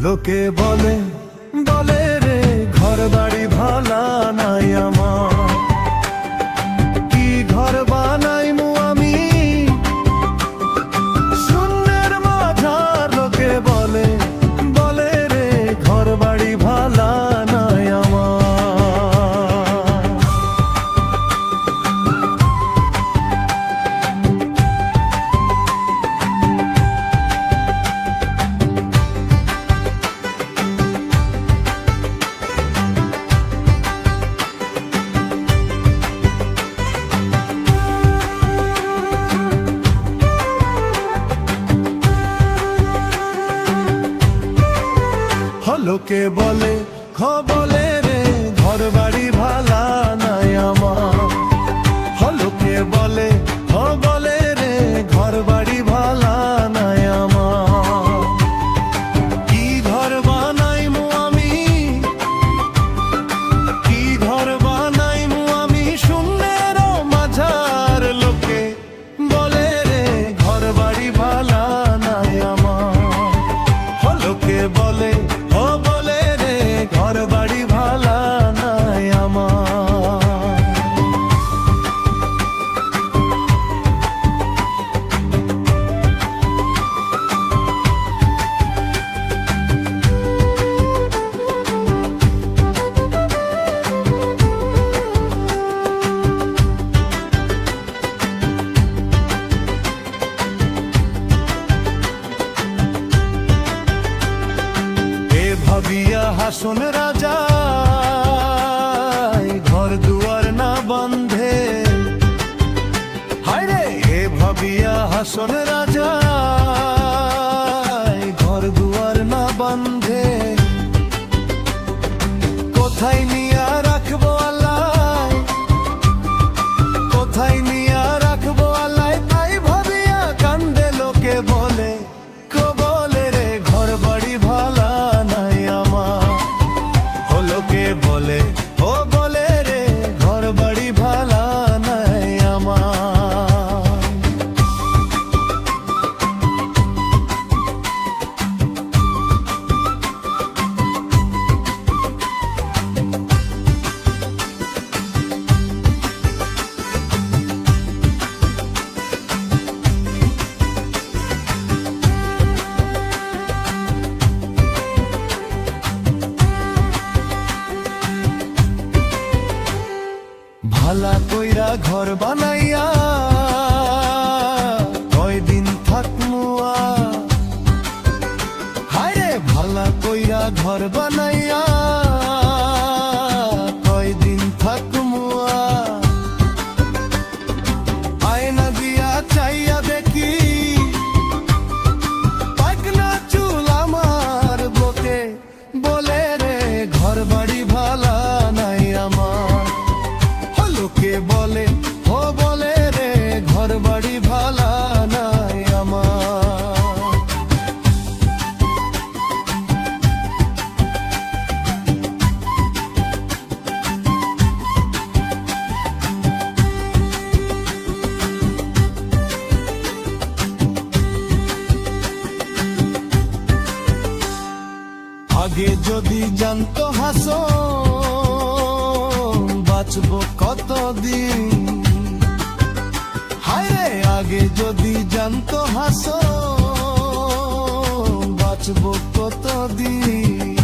লোকে বলে বলে রে ঘর বাড়ি ভালা নাই আমার, কি ঘর বানাইমু আমি শূন্যের মাঝার। লোকে বলে বলে রে ঘর বাড়ি ভালা নাই আমার। লোকে বলে বলে রে ঘর বাড়ি ভালা নাই আমার। লোকে বলে বলে রে ঘর বাড়ি ভালা নাই আমার। কি ঘর বানাইমু আমি, কি ঘর বানাইমু আমি শূন্যের মাঝার। লোকে বলে রে ঘর বাড়ি ভালা নাই আমার। লোকে বলে ঘর বাড়ি ভালা নাই আমার। ভাবিয়া হাসন রাজা ঘর দুয়ার না বন্ধে। হায় রে এ ভাবিয়া হাসন রাজা ঘর দুয়ার না বন্ধে। কোথায় নিয়া রাখবো আল্লাহ, কোথায় নিয়া রাখবো আল্লাহ, তাই ভাবিয়া কান্দে। লোকে বলে বলে রে ঘর বাড়ি ভালা নাই আমার। লোকে বলে বলে রে ঘর বাড়ি ভালা নাই আমার। ভালা কইরা ঘর বানাইয়া কয়দিন থাকমু আর। হায় রে ভালা কইরা ঘর বানাইয়া কয়দিন থাকমু আর। আয়না দিয়া চাইয়া দেখি পাকনা চুল আমার। লোকে বলে রে ঘর বাড়ি ভালা নাই আমার। লোকে বলে বলে রে ঘর বাড়ি ভালা নাই আমার। আগে যদি জানতো হাসন বাঁচবো কতদিন। হায় রে আগে যদি জানতো হাসন বাঁচবো কতদিন।